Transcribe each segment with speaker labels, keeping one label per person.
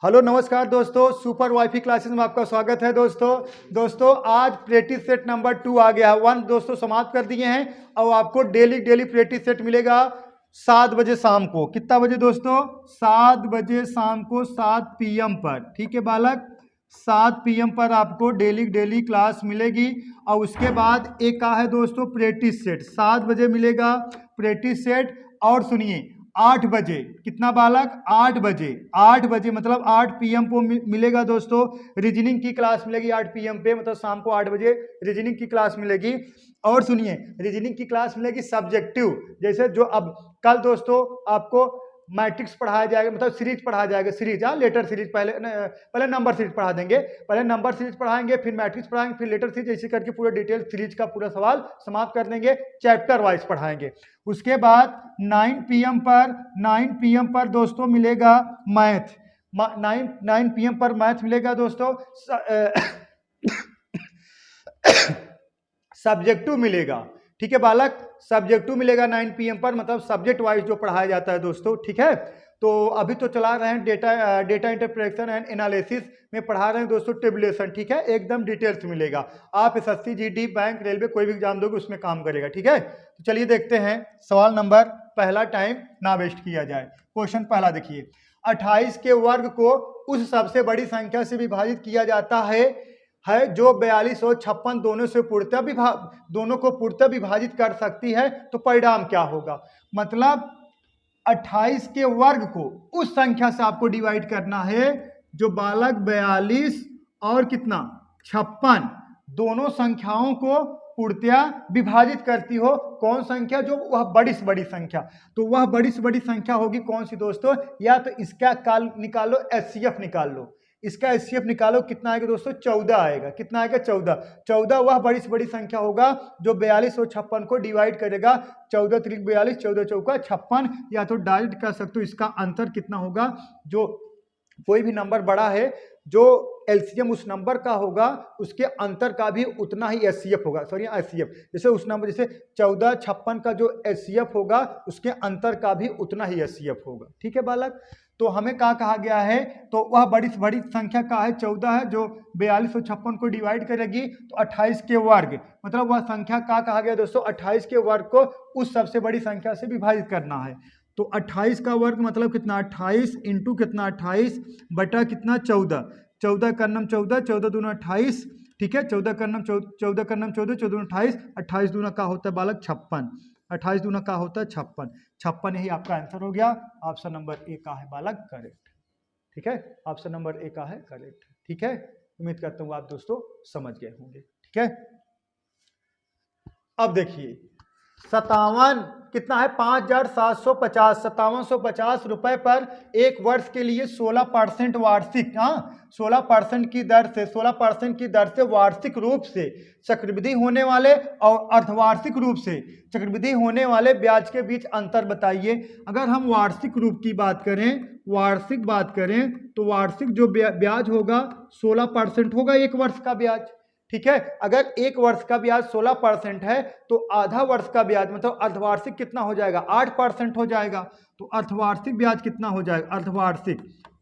Speaker 1: Hello नमस्कार दोस्तों, super wifi classes में आपका स्वागत है। दोस्तों आज प्रैक्टिस सेट नंबर 2 आ गया है। 1 दोस्तों समाप्त कर दिए हैं और आपको डेली प्रैक्टिस सेट मिलेगा 7 बजे शाम को। कितना बजे दोस्तों? 7 बजे शाम को 7 PM पर। ठीक है बालक, 7 PM पर आपको डेली क्लास मिलेगी। और उसके बाद एक का है दोस्तों प्रैक्टिस सेट, 7 बजे मिलेगा प्रैक्टिस सेट। और सुनिए 8 बजे, कितना बालक? 8 बजे मतलब 8 PM को मिलेगा दोस्तों रीजनिंग की क्लास मिलेगी। 8 PM पे मतलब शाम को 8 बजे रीजनिंग की क्लास मिलेगी। और सुनिए रीजनिंग की क्लास मिलेगी सब्जेक्टिव, जैसे जो अब कल दोस्तों आपको मैट्रिक्स पढ़ाया जाएगा, मतलब सीरीज पढ़ाया जाएगा। सीरीज लेटर सीरीज, पहले नंबर सीरीज पढ़ा देंगे, पहले नंबर सीरीज पढ़ाएंगे, फिर मैट्रिक्स पढ़ाएंगे, फिर लेटर सीरीज, ऐसे करके पूरा डिटेल सीरीज का पूरा सवाल समाप्त कर देंगे। चैप्टर वाइज पढ़ाएंगे। उसके बाद 9 PM पर दोस्तों मिलेगा मैथ। 9 PM पर मैथ मिलेगा दोस्तों। सब्जेक्टिव मिलेगा। ठीक है बालक, सब्जेक्टिव मिलेगा 9 PM पर, मतलब सब्जेक्ट वाइज जो पढ़ाया जाता है दोस्तों। ठीक है, तो अभी तो चला रहे हैं डेटा इंटरप्रेटेशन एंड एनालिसिस में पढ़ा रहे हैं दोस्तों टेबुलेशन। ठीक है, एकदम डिटेल्स मिलेगा। आप SSC GD बैंक रेलवे कोई भी एग्जाम दोगे उसमें काम करेगा। ठीक है, तो चलिए देखते हैं सवाल नंबर पहला, टाइम ना वेस्ट किया जाए। क्वेश्चन पहला देखिए, 28 के वर्ग को उस सबसे बड़ी संख्या से विभाजित किया जाता है जो 42 और 56 दोनों को पूर्णतः विभाजित कर सकती है, तो परिणाम क्या होगा? मतलब 28 के वर्ग को उस संख्या से आपको डिवाइड करना है जो बालक 42 और कितना 56 दोनों संख्याओं को पूर्णतः विभाजित करती हो। कौन संख्या? जो वह बड़ी से बड़ी संख्या। तो वह बड़ी से बड़ी संख्या होगी कौन सी दोस्तों? या तो इसका काल निकालो, HCF निकाल लो। इसका HCF निकालो, कितना आएगा दोस्तों? 14 आएगा। कितना आएगा? 14 वह बड़ी से बड़ी संख्या होगा जो 42 और 56 को डिवाइड करेगा। 14 त्रिक 42, 14 चौका 56। या तो डायरेक्ट कर सकते हो, इसका अंतर कितना होगा? जो कोई भी नंबर बड़ा है, जो LCM उस नंबर का होगा उसके अंतर का भी उतना ही HCF होगा। सॉरी HCF, जैसे उस नंबर जैसे 14 56 का जो HCF होगा उसके अंतर का भी उतना ही HCF होगा। ठीक है बालक, तो हमें क्या कहा गया है? तो वह बड़ी से बड़ी संख्या का है 14 है जो 42 और 56 को डिवाइड करेगी। तो 28 के वर्ग, मतलब वह संख्या का कहा गया दोस्तों 28 के वर्ग को उस सबसे बड़ी संख्या से विभाजित करना है। तो 28 का वर्ग मतलब कितना? 28 इंटू कितना? 28 बटा कितना? 14। 14 का नम 14, 14 दूना 28। ठीक है, 14 का नम 14 का नम 14, 14 दूना 28, 28 दूना का होता है बालक 56। 28 दूना का होता है 56। 56 यही आपका आंसर हो गया। ऑप्शन नंबर ए का है बालक करेक्ट। ठीक है, ऑप्शन नंबर ए का है करेक्ट। ठीक है, उम्मीद करता हूँ आप दोस्तों समझ गए होंगे। ठीक है, अब देखिए 57 कितना है? 5750। 5750 रुपए पर एक वर्ष के लिए 16% वार्षिक 16% की दर से 16% की दर से वार्षिक रूप से चक्रवृद्धि होने वाले और अर्धवार्षिक रूप से चक्रवृद्धि होने वाले ब्याज के बीच अंतर बताइए। अगर हम वार्षिक रूप की बात करें, तो वार्षिक जो ब्याज होगा 16% होगा एक वर्ष का ब्याज। ठीक है, अगर एक वर्ष का ब्याज 16% है तो आधा वर्ष का ब्याज मतलब अर्धवार्षिक कितना हो जाएगा? 8% हो जाएगा। तो अर्धवार्षिक ब्याज कितना हो जाएगा?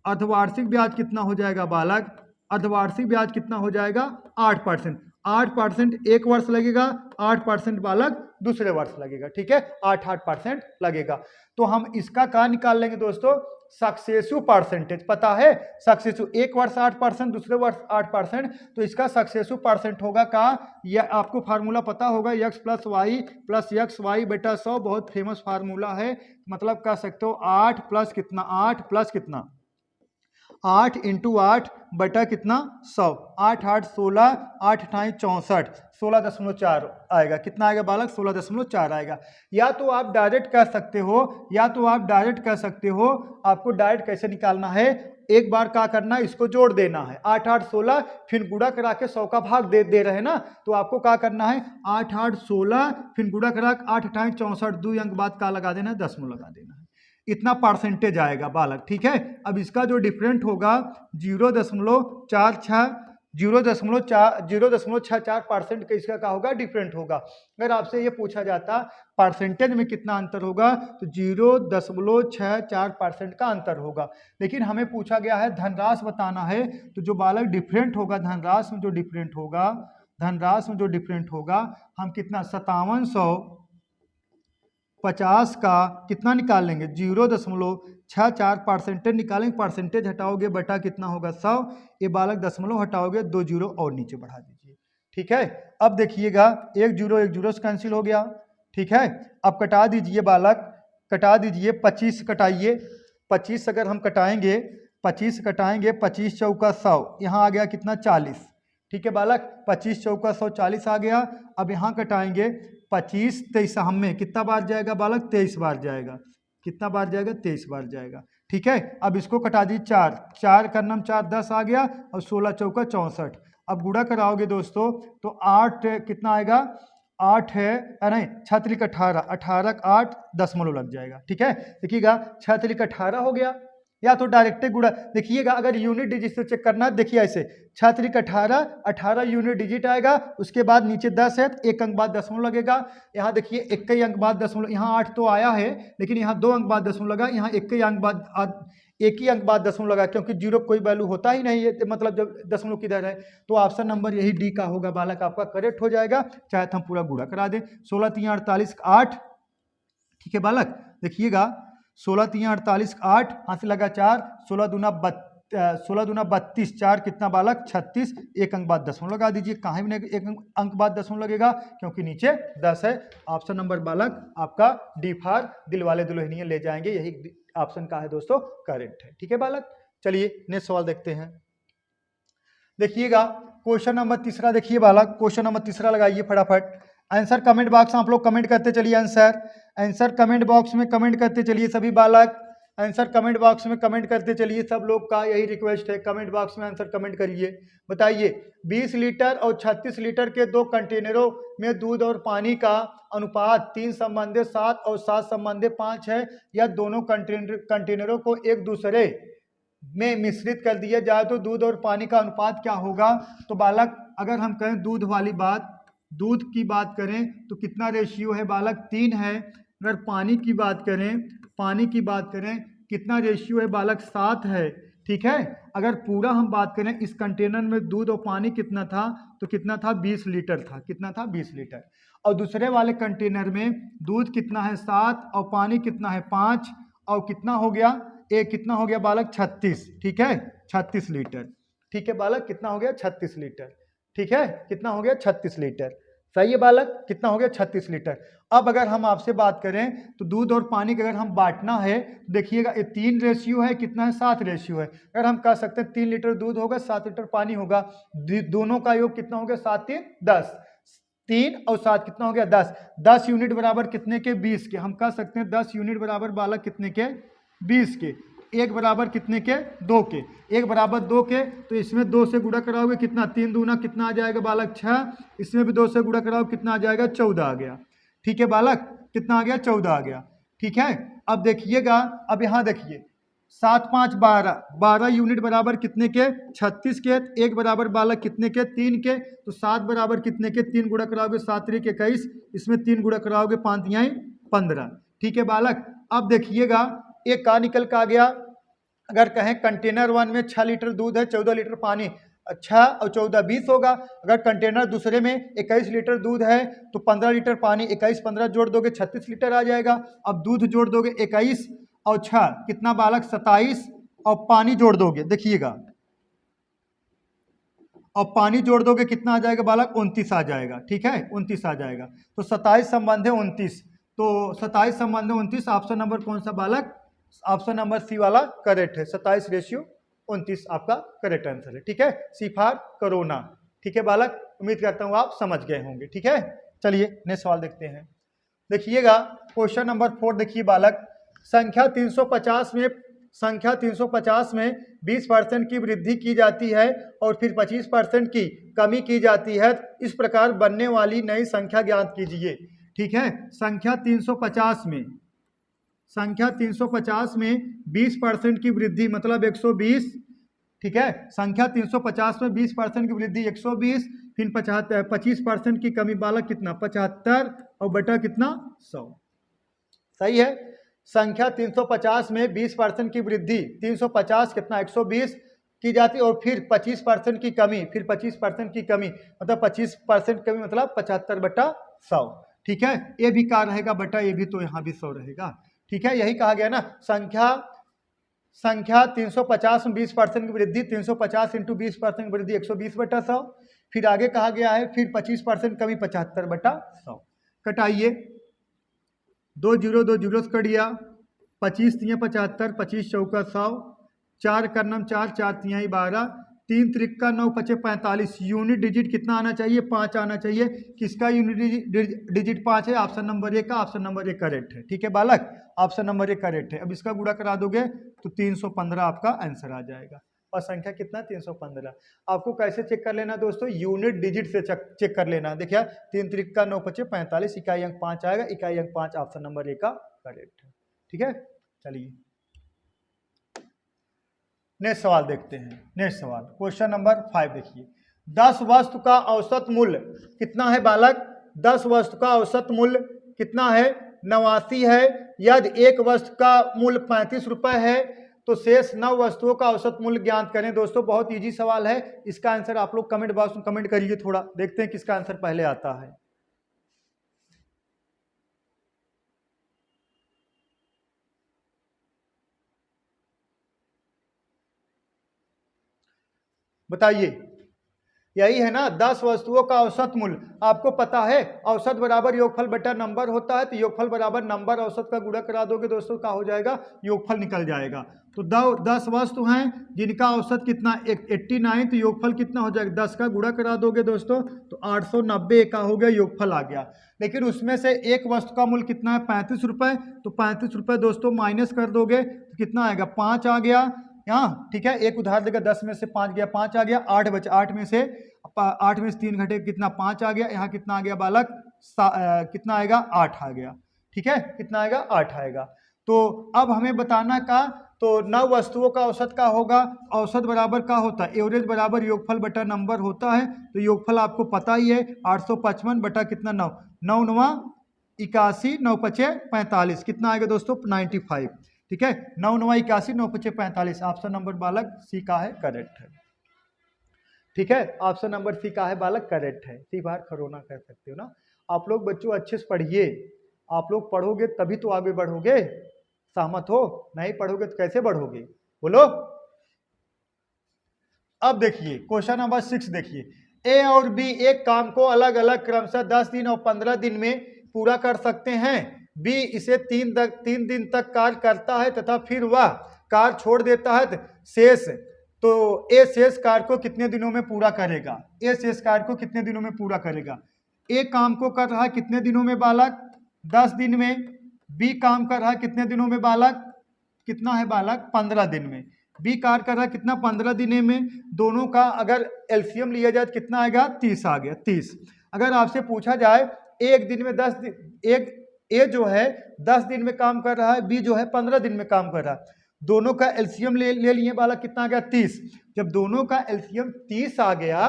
Speaker 1: अर्धवार्षिक ब्याज कितना हो जाएगा बालक? अर्धवार्षिक ब्याज कितना हो जाएगा? 8%। 8% एक वर्ष लगेगा, 8% बालक दूसरे वर्ष लगेगा। ठीक है, 8% लगेगा। तो हम इसका क्या निकाल लेंगे दोस्तों? Successive percentage. पता है सक्सेसिव, एक वर्ष 8%, दूसरे वर्ष 8%, तो इसका सक्सेसिव परसेंट होगा का? यह आपको फार्मूला पता होगा, x प्लस एक्स वाई बटा 100, बहुत फेमस फार्मूला है। मतलब कह सकते हो 8 प्लस कितना? 8 प्लस कितना? 8 इंटू 8 बटा कितना? 100। 8 8 16, 8 8 64, 16.4 आएगा। कितना आएगा बालक? 16.4 आएगा। या तो आप डायरेक्ट कर सकते हो, आपको डायरेक्ट कैसे निकालना है? एक बार क्या करना है? इसको जोड़ देना है। 8 8 16, फिर गुणा करा के 100 का भाग दे रहे हैं ना, तो आपको क्या करना है? 8 8 16 फिर गुणा करा 8 8 64, 2 अंक बाद का लगा देना है? 10 लगा देना है। इतना परसेंटेज आएगा बालक। ठीक है, अब इसका जो डिफरेंट होगा 0.46 0.64% का इसका क्या होगा, डिफरेंट होगा। अगर आपसे ये पूछा जाता परसेंटेज में कितना अंतर होगा तो 0.64% का अंतर होगा। लेकिन हमें पूछा गया है धनराशि बताना है, तो जो बालक डिफरेंट होगा धनराशि में जो डिफरेंट होगा हम कितना 5750 का कितना निकाल लेंगे 0.64% निकालेंगे, परसेंटेज हटाओगे बटा कितना होगा 100, ये बालक दशमलव हटाओगे 2 जीरो और नीचे बढ़ा दीजिए। ठीक है, अब देखिएगा 1 जीरो से कैंसिल हो गया। ठीक है, अब कटा दीजिए बालक, कटा दीजिए 25 कटाइए, 25 अगर हम कटाएंगे 25 चौका 100, यहाँ आ गया कितना 40। ठीक है बालक, 25 चौका 100 40 आ गया। अब यहाँ कटाएंगे 25 23 में कितना बार जाएगा बालक 23 बार जाएगा, कितना बार जाएगा 23 बार जाएगा। ठीक है, अब इसको कटा दीजिए 4 का नाम 4 10 आ गया और 16 चौका 64। अब गुणा कराओगे दोस्तों तो 8 कितना आएगा 8 है नहीं 6 18 18 8 दशमलव लग जाएगा। ठीक है, देखिएगा 6 18 हो गया, या तो डायरेक्ट गुणा देखिएगा, अगर यूनिट डिजिट से चेक करना है देखिए ऐसे 6 18 यूनिट डिजिट आएगा, उसके बाद नीचे 10 है तो एक अंक बाद दशमलव लगेगा। यहाँ देखिए एक ही अंक बाद दशमलव, यहाँ 8 तो आया है लेकिन यहाँ 2 अंक बाद दशमलव लगा, यहाँ एक ही अंक बाद दशमलव लगा, क्योंकि जीरो कोई वैल्यू होता ही नहीं है, मतलब जब दशमलव किधर है, तो ऑप्शन नंबर यही डी का होगा बालक, आपका करेक्ट हो जाएगा। चाहे तो हम पूरा गुणा करा दें, 16 3 48 8। ठीक है बालक, देखिएगा 16 3 48 8, हाथ से लगा 4, 16 दूना 32, 4 कितना बालक 36, एक अंक बाद दशमलव लगा दीजिए, कहाँ भी नहीं एक अंक बाद दशमलव लगेगा क्योंकि नीचे 10 है। ऑप्शन नंबर बालक आपका डी फॉर दिल वाले दुल्हनिया ले जाएंगे, यही ऑप्शन का है दोस्तों, करेक्ट है। ठीक है बालक, चलिए नेक्स्ट सवाल देखते हैं। देखिएगा क्वेश्चन नंबर तीसरा, देखिए बालक क्वेश्चन नंबर तीसरा लगाइए फटाफट। आंसर कमेंट बॉक्स आप लोग कमेंट करते चलिए, आंसर कमेंट बॉक्स में कमेंट करते चलिए सभी बालक, आंसर कमेंट बॉक्स में कमेंट करते चलिए, सब लोग का यही रिक्वेस्ट है, कमेंट बॉक्स में आंसर कमेंट करिए। बताइए 20 लीटर और 36 लीटर के 2 कंटेनरों में दूध और पानी का अनुपात 3:7 और 7:5 है, या दोनों कंटेनरों को एक दूसरे में मिश्रित कर दिया जाए तो दूध और पानी का अनुपात क्या होगा। तो बालक अगर हम कहें दूध वाली बात, दूध की बात करें तो कितना रेशियो है बालक 3 है। अगर पानी की बात करें कितना रेशियो है बालक 7 है। ठीक है, अगर पूरा हम बात करें इस कंटेनर में दूध और पानी कितना था तो कितना था 20 लीटर था, कितना था 20 लीटर। और दूसरे वाले कंटेनर में दूध कितना है 7 और पानी कितना है 5, और कितना हो गया कितना हो गया बालक 36। ठीक है, 36 लीटर। ठीक है बालक, कितना हो गया 36 लीटर। ठीक है, कितना हो गया 36 लीटर। सही है बालक, कितना हो गया 36 लीटर। अब अगर हम आपसे बात करें तो दूध और पानी का अगर हम बांटना है, देखिएगा ये 3 रेशियो है, कितना है 7 रेशियो है। अगर हम कह सकते हैं 3 लीटर दूध होगा 7 लीटर पानी होगा, दोनों का योग कितना हो गया 7 3 10, 3 और 7 कितना हो गया 10, 10 यूनिट बराबर कितने के 20 के। हम कह सकते हैं 10 यूनिट बराबर बालक कितने के 20 के, एक बराबर कितने के 2 के, एक बराबर 2 के, तो इसमें 2 से गुणा कराओगे कितना 3 दूना कितना आ जाएगा बालक 6, इसमें भी 2 से गुणा कराओगे कितना आ जाएगा 14 आ गया। ठीक है बालक, कितना आ गया 14 आ गया। ठीक है, अब देखिएगा, अब यहाँ देखिए 7 5 12, 12 यूनिट बराबर कितने के 36 के, एक बराबर बालक कितने के 3 के, तो 7 बराबर कितने के 3 गुणा कराओगे 7 3 21, इसमें 3 गुणा कराओगे 5 3 15। ठीक है बालक, अब देखिएगा एक का निकल का आ गया। अगर कहें कंटेनर 1 में 6 लीटर दूध है 14 लीटर पानी, 6 और 14 20 होगा। अगर कंटेनर दूसरे में 21 लीटर दूध है तो 15 लीटर पानी, 21 15 जोड़ दोगे 36 लीटर आ जाएगा। अब दूध जोड़ दोगे 21 और 6 कितना बालक 27, और पानी जोड़ दोगे देखिएगा, और पानी जोड़ दोगे कितना आ जाएगा बालक 29 आ जाएगा। ठीक है, 29 आ जाएगा। तो 27 संबंध है 29, तो 27 संबंध है 29। ऑप्शन नंबर कौन सा बालक, ऑप्शन नंबर सी वाला करेक्ट है, 27 रेशियो 29 आपका करेक्ट आंसर है। ठीक है, सी फॉर कोरोना। ठीक है बालक, उम्मीद करता हूँ आप समझ गए होंगे। ठीक है, चलिए नेक्स्ट सवाल देखते हैं। देखिएगा क्वेश्चन नंबर 4, देखिए बालक संख्या 350 में 20% की वृद्धि की जाती है और फिर 25% की कमी की जाती है, इस प्रकार बनने वाली नई संख्या ज्ञात कीजिए। ठीक है, संख्या 350 में 20% की वृद्धि मतलब 120। ठीक है। संख्या 350 में 20% की वृद्धि 120, फिर 25% की कमी बालक कितना 75 और बटा कितना 100। सही है। संख्या 350 में 20% की वृद्धि 350 कितना 120 की जाती है और फिर 25% की कमी, फिर 25% की कमी मतलब 25% कमी मतलब 75 बटा 100। ठीक है, ये भी क्या रहेगा बटा ये भी, तो यहाँ भी 100 रहेगा। ठीक है, यही कहा गया ना, संख्या 350 में 20% की वृद्धि 350 इंटू 20% वृद्धि 120 बटा 100। फिर आगे कहा गया है फिर 25% कमी 75 बटा 100। कटाइए, 2 जीरो से कट गया, 25 तिया 75, 25 चौका 100, 4 का नम 4, 4 तिहाई 12, 3 त्रिक्का 9 पचे 45। यूनिट डिजिट कितना आना चाहिए 5 आना चाहिए। किसका यूनिट डिजिट 5 है? ऑप्शन नंबर 1 का, ऑप्शन नंबर 1 करेक्ट है। ठीक है बालक, ऑप्शन नंबर 1 करेक्ट है। अब इसका गुणा करा दोगे तो 315 आपका आंसर आ जाएगा। और संख्या कितना 315। आपको कैसे चेक कर लेना दोस्तों, यूनिट डिजिट से चेक कर लेना। देखिए 3 त्रिक्का 9 पचे 45, इकाई अंक 5 आएगा, इकाई अंक 5 ऑप्शन नंबर 1 का करेक्ट है। ठीक है, चलिए नेक्स्ट सवाल देखते हैं। नेक्स्ट सवाल क्वेश्चन नंबर 5 देखिए, 10 वस्तु का औसत मूल्य कितना है बालक? 10 वस्तु का औसत मूल्य कितना है? 89 है। यदि एक वस्तु का मूल्य 35 रुपए है तो शेष 9 वस्तुओं का औसत मूल्य ज्ञात करें। दोस्तों बहुत इजी सवाल है, इसका आंसर आप लोग कमेंट बॉक्स में कमेंट करिए, थोड़ा देखते हैं किसका आंसर पहले आता है। बताइए, यही है ना 10 वस्तुओं का औसत मूल्य। आपको पता है औसत बराबर योगफल बटा नंबर होता है, तो योगफल बराबर नंबर औसत का गुणा करा दोगे दोस्तों, क्या हो जाएगा योगफल निकल जाएगा। तो 10 वस्तु हैं जिनका औसत कितना 89, तो योगफल कितना हो जाएगा 10 का गुणा करा दोगे दोस्तों तो 890 का हो गया, योगफल आ गया। लेकिन उसमें से एक वस्तु का मूल्य कितना है 35 रुपए, तो 35 रुपए दोस्तों माइनस कर दोगे तो कितना आएगा 5 आ गया यहाँ। ठीक है, एक उधार देगा 10 में से 5 गया, 5 आ गया, 8 बचा, 8 में से 3 घटे कितना 5 आ गया। यहाँ कितना आ गया बालक कितना आएगा 8 आ गया। ठीक है, कितना आएगा 8 आएगा। तो अब हमें बताना का, तो 9 वस्तुओं का औसत का होगा, औसत बराबर का होता है एवरेज बराबर योगफल बटा नंबर होता है। तो योगफल आपको पता ही है 855 बटा कितना 9, 9 9 81, 9 पचे 45, कितना आएगा दोस्तों 95। ठीक है, 9 9 81, 9 पचे 45, ऑप्शन नंबर बालक सी का है करेक्ट है। ठीक है, ऑप्शन नंबर सी का है बालक करेक्ट है। सी बार खरोना कह सकते हो ना। आप लोग बच्चों अच्छे से पढ़िए, आप लोग पढ़ोगे तभी तो आगे बढ़ोगे, सहमत हो? नहीं पढ़ोगे तो कैसे बढ़ोगे बोलो। अब देखिए क्वेश्चन नंबर 6 देखिए, ए और बी एक काम को अलग अलग क्रमशः 10 दिन और 15 दिन में पूरा कर सकते हैं। बी इसे 3 दिन तक कार्य करता है तथा फिर वह कार्य छोड़ देता है। शेष तो ए शेष कार्य को कितने दिनों में पूरा करेगा? ए शेष कार्य को कितने दिनों में पूरा करेगा? ए काम को कर रहा है कितने दिनों में बालक? 10 दिन में। बी काम कर रहा है कितने दिनों में बालक? कितना है बालक 15 दिन में। बी कार्य कर रहा है कितना 15 दिन में। दोनों का अगर एलसीएम लिया जाए तो कितना आएगा 30 आ गया 30। अगर आपसे पूछा जाए एक दिन में 10 दिन, एक ए जो है 10 दिन में काम कर रहा है, बी जो है 15 दिन में काम कर रहा है, दोनों का एलसीएम ले लिए बालक कितना आ गया 30। जब दोनों का एलसीएम 30 आ गया,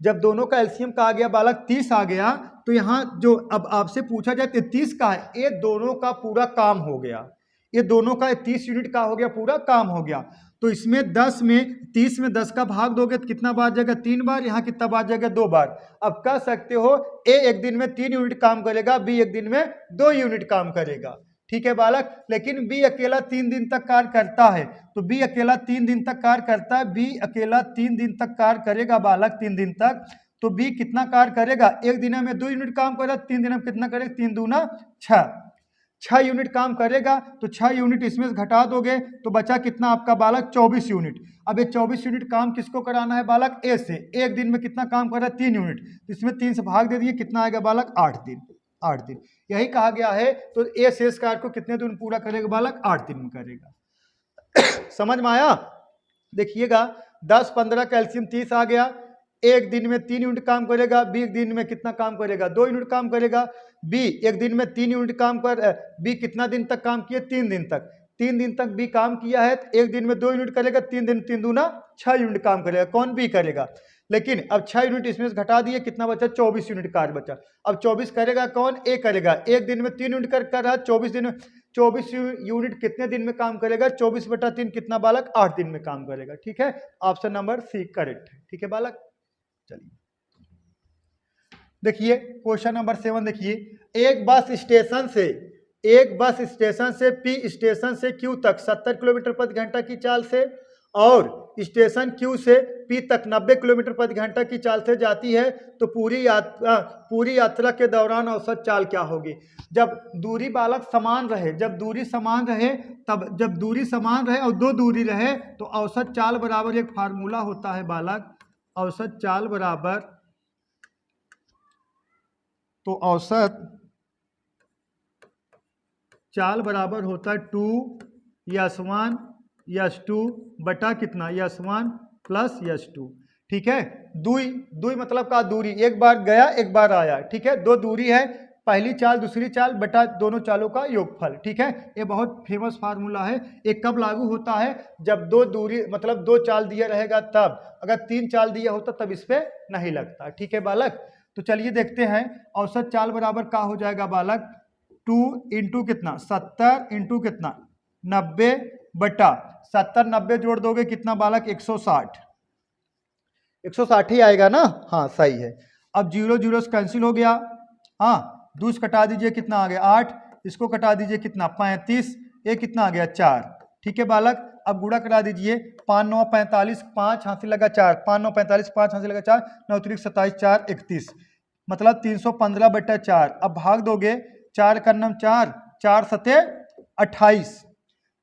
Speaker 1: जब दोनों का एलसीएम का आ गया बालक 30 आ गया, तो यहाँ जो अब आपसे पूछा जाए 30 का है, ये दोनों का पूरा काम हो गया, ये दोनों का 30 यूनिट का हो गया, पूरा काम हो गया। तो इसमें 10 में 30 में 10 का भाग दोगे तो कितना बार जाएगा 3 बार, यहाँ कितना बार जाएगा 2 बार। अब कह सकते हो ए एक दिन में 3 यूनिट काम करेगा, बी एक दिन में 2 यूनिट काम करेगा। ठीक है बालक, लेकिन बी अकेला 3 दिन तक कार्य करता है, तो बी अकेला 3 दिन तक कार्य करता है, बी अकेला 3 दिन तक कार्य करेगा बालक 3 दिन तक। तो बी कितना कार्य करेगा? एक दिन में 2 यूनिट काम करेगा, 3 दिन में कितना करेगा 3 दूना 6 यूनिट काम करेगा। तो 6 यूनिट इसमें से घटा दोगे तो बचा कितना आपका बालक 24 यूनिट। अब ये 24 यूनिट काम किसको कराना है बालक? ए से। एक दिन में कितना काम कर रहा है 3 यूनिट, तो इसमें 3 से भाग दे दिए, कितना आएगा बालक 8 दिन। 8 दिन यही कहा गया है। तो ए शेष कार्य को कितने दिन पूरा करेगा बालक? 8 दिन में करेगा। समझ में आया? देखिएगा 10 15 कैल्शियम 30 आ गया, एक दिन में 3 यूनिट काम करेगा, बी एक दिन में कितना काम करेगा 2 यूनिट काम करेगा। बी एक दिन में 3 यूनिट काम कर, बी कितना दिन तक काम किए 3 दिन तक। 3 दिन तक भी काम किया है तो 1 दिन में 2 यूनिट करेगा, 3 दिन 3 दूना 6 यूनिट काम करेगा, कौन भी करेगा। लेकिन अब 6 यूनिट इसमें से घटा दिए, कितना बचा, 24 यूनिट कार्य बचा। अब 24 करेगा कौन, ए करेगा। 1 दिन में 3 यूनिट कर रहा है, 24 दिन में 24 यूनिट कितने दिन में काम करेगा, 24/3 कितना बालक, 8 दिन में काम करेगा। ठीक है, ऑप्शन नंबर सी करेक्ट है। ठीक है बालक, चलिए देखिए क्वेश्चन नंबर 7 देखिए, एक बस स्टेशन से पी स्टेशन से क्यू तक 70 किलोमीटर प्रति घंटा की चाल से और स्टेशन क्यू से पी तक 90 किलोमीटर प्रति घंटा की चाल से जाती है, तो पूरी यात्रा के दौरान औसत चाल क्या होगी। जब दूरी बालक समान रहे, जब दूरी समान रहे और 2 दूरी रहे तो औसत चाल बराबर एक फार्मूला होता है बालक, औसत चाल बराबर, तो औसत चाल बराबर होता है 2s1 s2 बटा कितना, s1 प्लस s2। ठीक है, दुई मतलब का दूरी, एक बार गया एक बार आया। ठीक है, 2 दूरी है, पहली चाल दूसरी चाल बटा दोनों चालों का योगफल। ठीक है, ये बहुत फेमस फार्मूला है। एक कब लागू होता है, जब 2 दूरी मतलब 2 चाल दिया रहेगा तब, अगर 3 चाल दिया होता तब इस पे नहीं लगता। ठीक है बालक, तो चलिए देखते हैं औसत चाल बराबर क्या हो जाएगा बालक, 2 इंटू कितना 70 इंटू कितना 90 बटा 70 90 जोड़ दोगे कितना बालक 160, 160 ही आएगा ना, हाँ सही है। अब 0 0 से कैंसिल हो गया, हाँ 2 कटा दीजिए कितना आ गया 8, इसको कटा दीजिए कितना 35, ये कितना आ गया 4। ठीक है बालक, अब गुणा करा दीजिए, 5 9 45, 5 हाथ से लगा 4, 5 9 45, 5 हाथ से लगा 4, 9 3 27, 4 31, मतलब 315/4। अब भाग दोगे, 4 का नाम 4, 4 सते 28,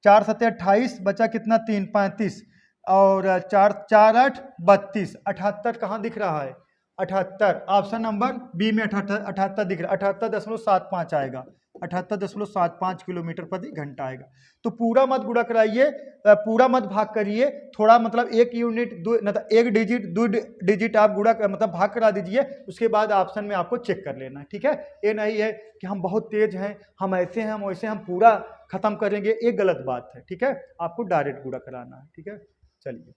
Speaker 1: 4 सते 28 बचा कितना 3 35 और 4 4 8 32, 78 कहाँ दिख रहा है, 78 ऑप्शन नंबर बी में 78 दिख रहा है, 78.75 आएगा, 78.75 किलोमीटर प्रति घंटा आएगा। तो पूरा मत गुणा कराइए, पूरा मत भाग करिए, थोड़ा मतलब 1 यूनिट मतलब 1 डिजिट 2 डिजिट आप गुणा मतलब भाग करा दीजिए, उसके बाद ऑप्शन में आपको चेक कर लेना है। ठीक है, ये नहीं है कि हम बहुत तेज हैं, हम ऐसे हैं, हम वैसे, हम पूरा खत्म करेंगे, ये गलत बात है। ठीक है, आपको डायरेक्ट गुणा कराना है। ठीक है, चलिए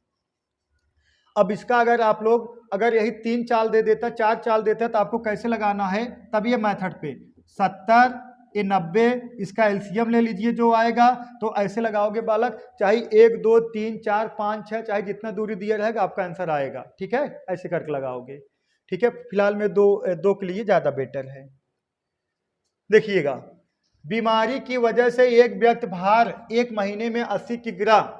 Speaker 1: अब इसका अगर आप लोग अगर यही 3 चाल दे देता, 4 चाल देता तो आपको कैसे लगाना है, तब ये मेथड पे 70 ये 90, इसका एलसीएम ले लीजिए जो आएगा, तो ऐसे लगाओगे बालक, चाहे 1 2 3 4 5 6 चाहे जितना दूरी दिया रहेगा आपका आंसर आएगा। ठीक है, ऐसे करके लगाओगे। ठीक है, फिलहाल में दो के लिए ज्यादा बेटर है। देखिएगा, बीमारी की वजह से एक व्यक्ति भार 1 महीने में 80 किग्रा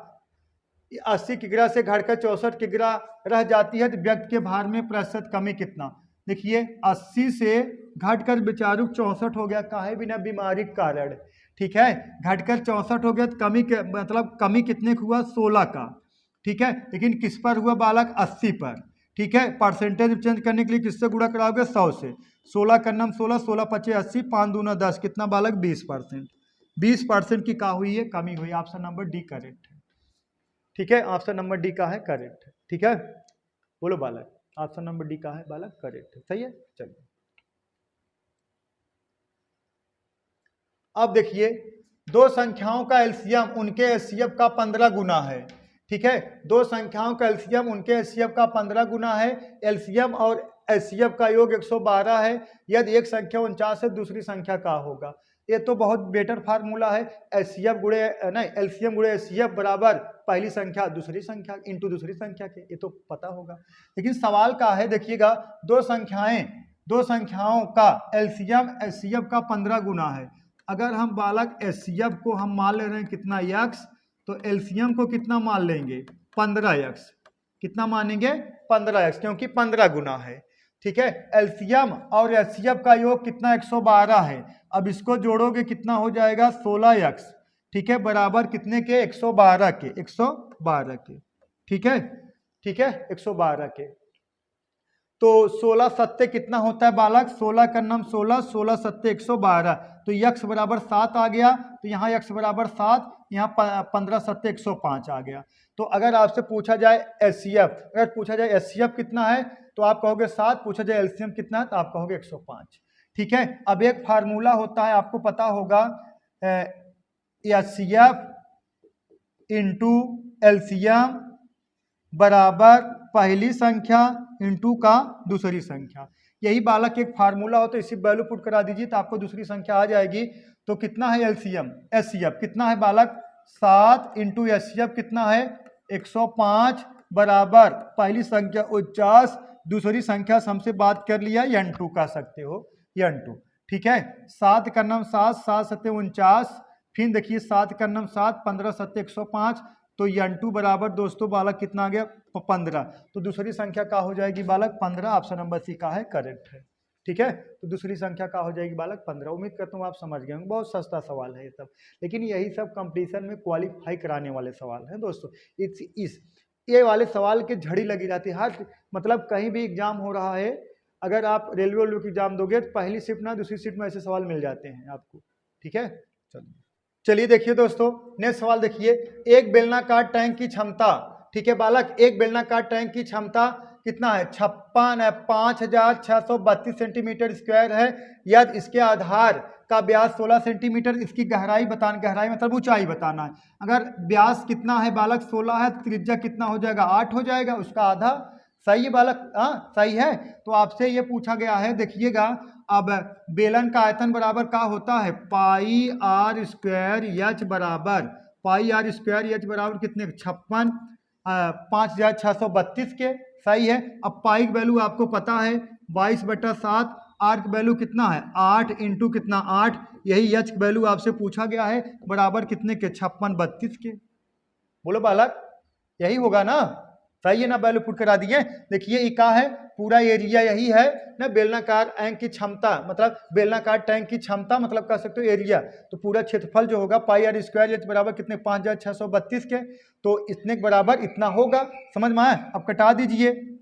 Speaker 1: से घटकर 64 किग्रा रह जाती है, तो व्यक्ति के भार में प्रतिशत कमी कितना। देखिए 80 से घटकर बेचारू 64 हो गया, काहे बिना बीमारी के कारण। ठीक है, घटकर 64 हो गया तो कमी के मतलब कमी कितने का हुआ 16 का। ठीक है, लेकिन किस पर हुआ बालक 80 पर। ठीक है, परसेंटेज चेंज करने के लिए किससे गुणा कराओगे 100 से, 16 का नाम 16, 16 पचे 80, 5 दूना 10, कितना बालक 20%। 20% की का हुई है, कमी हुई। ऑप्शन नंबर डी करेक्ट है। ठीक है, ऑप्शन नंबर डी का है करेक्ट है। ठीक है, बोलो बालक, ऑप्शन नंबर डी का है बालक करेक्ट है, सही है। चलिए अब देखिए, 2 संख्याओं का एलसीएम उनके एचसीएफ का 15 गुना है। ठीक है, 2 संख्याओं का एलसीएम उनके एचसीएफ का 15 गुना है। एलसीएम और एचसीएफ का योग 112 है, यदि एक संख्या 49 है दूसरी संख्या का होगा। ये तो बहुत बेटर फार्मूला है, एचसीएफ गुणे नहीं एलसीएम गुणे एचसीएफ बराबर पहली संख्या दूसरी संख्या इंटू दूसरी संख्या के, ये तो पता होगा। लेकिन सवाल का है, देखिएगा 2 संख्याओं का एलसीएम एचसीएफ का 15 गुना है। अगर हम बालक एचसीएफ को हम मान ले रहे हैं कितना x, तो एलसीएम को कितना मान लेंगे 15x, कितना मानेंगे 15x, क्योंकि 15 गुना है। ठीक है, एलसीएम और एचसीएफ का योग कितना 112 है। अब इसको जोड़ोगे कितना हो जाएगा 16x। ठीक है, बराबर कितने के 112 के, 112 के। ठीक है, ठीक है 112 के। तो 16 सत्ते कितना होता है बालक, 16 का नाम 16, 16 सत्ते 112, तो x बराबर 7 आ गया, तो यहाँ x बराबर 7, यहाँ 15 सत्ते 105 आ गया। तो अगर आपसे पूछा जाए एचसीएफ, अगर पूछा जाए एचसीएफ कितना है तो आप कहोगे 7, पूछा जाए एलसीएम कितना है तो आप कहोगे 105। ठीक है, अब एक फार्मूला होता है आपको पता होगा, एचसीएफ इंटू एलसीएम बराबर पहली संख्या इंटू का दूसरी संख्या। यही बालक एक फार्मूला हो, तो इसी वैल्यू पुट करा दीजिए तो आपको दूसरी संख्या आ जाएगी। तो कितना है एलसीएम, एचसीएफ कितना है बालक 7 इंटू एचसीएफ कितना है 105 बराबर पहली संख्या 49, दूसरी संख्या से हमसे बात कर लिया n2 का सकते हो n2, ठीक है। 7 का नाम 7, 7 सत्ते 49, फिर देखिए 7 का नाम 7, 15 सत्ते 105, तो n2 बराबर दोस्तों बालक कितना आ गया 15। तो दूसरी संख्या का हो जाएगी बालक 15, ऑप्शन नंबर सी का है करेक्ट है, ठीक है। तो दूसरी संख्या का हो जाएगी बालक 15। उम्मीद करता हूँ आप समझ गए होंगे, बहुत सस्ता सवाल है ये सब, लेकिन यही सब कंपटीशन में क्वालिफाई कराने वाले सवाल हैं दोस्तों। ये वाले सवाल के झड़ी लगी रहती है, हर मतलब कहीं भी एग्जाम हो रहा है, अगर आप रेलवे की एग्जाम दोगे तो पहली शिफ्ट ना दूसरी शिफ्ट में ऐसे सवाल मिल जाते हैं आपको, ठीक है। चलिए देखिए दोस्तों नेक्स्ट सवाल देखिए, एक बेलनाकार टैंक की क्षमता, ठीक है बालक, एक बेलनाकार टैंक की क्षमता कितना है 56,632 सेंटीमीटर स्क्वायर है, यदि इसके आधार का व्यास 16 सेंटीमीटर, इसकी गहराई बताना, गहराई मतलब ऊंचाई बताना है। अगर व्यास कितना है बालक 16 है, त्रिज्या कितना हो जाएगा 8 हो जाएगा, उसका आधा। सही है बालक, हाँ सही है। तो आपसे ये पूछा गया है, देखिएगा अब बेलन का आयतन बराबर क्या होता है पाई आर स्क्वायर एच बराबर, पाई आर स्क्वायर एच बराबर कितने 56 5,632 के, सही है। अब पाई की वैल्यू आपको पता है 22/7, आर की वैल्यू कितना है 8 इंटू कितना 8, यही एच की वैल्यू आपसे पूछा गया है बराबर कितने के 56/32 के। बोलो बालक यही होगा ना, सही है ना, वैल्यू पुट करा दिए। देखिए ये क्या है, पूरा एरिया यही है ना, बेलनाकार टैंक की क्षमता मतलब बेलनाकार टैंक की क्षमता मतलब कह सकते हो एरिया, तो पूरा क्षेत्रफल जो होगा पाई आर स्क्वायर एच बराबर कितने 5,632 के, तो इतने के बराबर इतना होगा, समझ में आया। अब कटा दीजिए,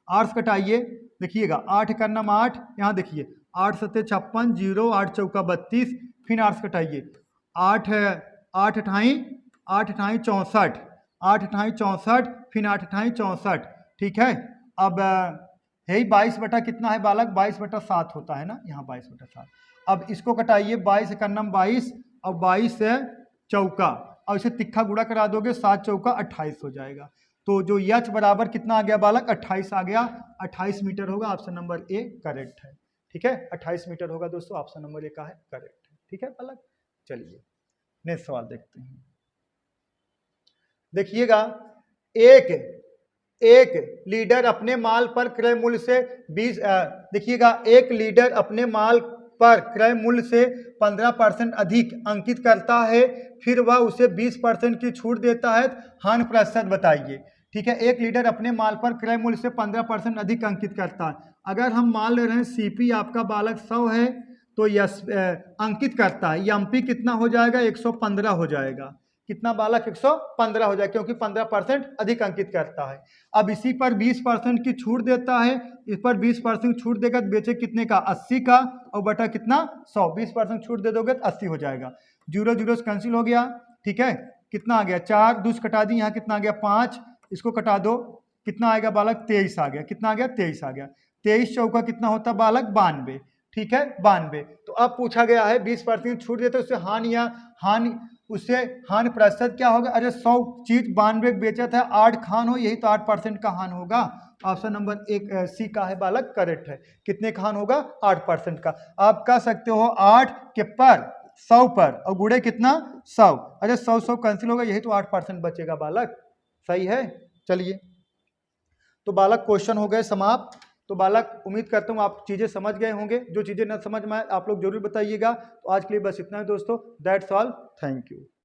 Speaker 1: आर्स कटाइए, देखिएगा 8 का नाम 8, यहाँ देखिए 8 सत्ते 56, 0 8 चौका 32, फिर आर्स कटाइए 8 अठाई 64, 8 अठाई 64, फिर 8 अठाई 64, ठीक है। अब यही 22 बटा कितना है बालक 22/7 होता है ना, यहाँ 22/7। अब इसको कटाइए 22 का नाम 22 और 22 से चौका, और इसे तिक्खा गुणा करा दोगे 7 चौका 28 हो जाएगा। तो जो एच बराबर कितना आ गया बालक 28 आ गया, 28 मीटर होगा, ऑप्शन नंबर ए करेक्ट है, ठीक है। 28 मीटर होगा दोस्तों, ऑप्शन नंबर ए का है करेक्ट है, ठीक है बालक। चलिए नेक्स्ट सवाल देखते हैं। देखिएगा एक लीडर अपने माल पर क्रय मूल्य से 20 देखिएगा एक लीडर अपने माल पर क्रय मूल्य से 15% अधिक अंकित करता है, फिर वह उसे 20% की छूट देता है, हानि प्रतिशत बताइए, ठीक है। एक लीडर अपने माल पर क्रय मूल्य से 15% अधिक अंकित करता है। अगर हम मान ले रहे हैं सीपी आपका बालक 100 है, तो यस अंकित करता है, एमपी कितना हो जाएगा 115 हो जाएगा, कितना बालक 115 हो जाएगा, क्योंकि 15% अधिक अंकित करता है। अब इसी पर 20% की छूट देता है, इस पर 20% छूट देगा तो बेचे कितने का 80 का, और बटा कितना 100, 20% छूट दे दोगे तो 80 हो जाएगा, 0 0 से कैंसिल हो गया, ठीक है। कितना आ गया 4 2 कटा दी, यहाँ कितना आ गया 5, इसको कटा दो, कितना आएगा बालक 23 आ गया, कितना आ गया 23 आ गया, 23 चौका कितना होता बालक 92, ठीक है 92। तो अब पूछा गया है 20% छूट देते उससे उससे हानि प्रतिशत क्या होगा। अरे 100 चीज 92 बेचा था, 8 खान हो, यही तो 8% का हान होगा, ऑप्शन नंबर एक सी का है बालक करेक्ट है। कितने खान होगा 8% का। आप कह सकते हो 8 के पर 100 पर और गुड़े कितना 100, अरे 100 कैंसिल होगा, यही तो 8% बचेगा बालक, सही है। चलिए तो बालक क्वेश्चन हो गए समाप्त। तो बालक उम्मीद करता हूँ आप चीज़ें समझ गए होंगे, जो चीज़ें न समझ में आए आप लोग जरूर बताइएगा। तो आज के लिए बस इतना है दोस्तों, दैट्स ऑल, थैंक यू।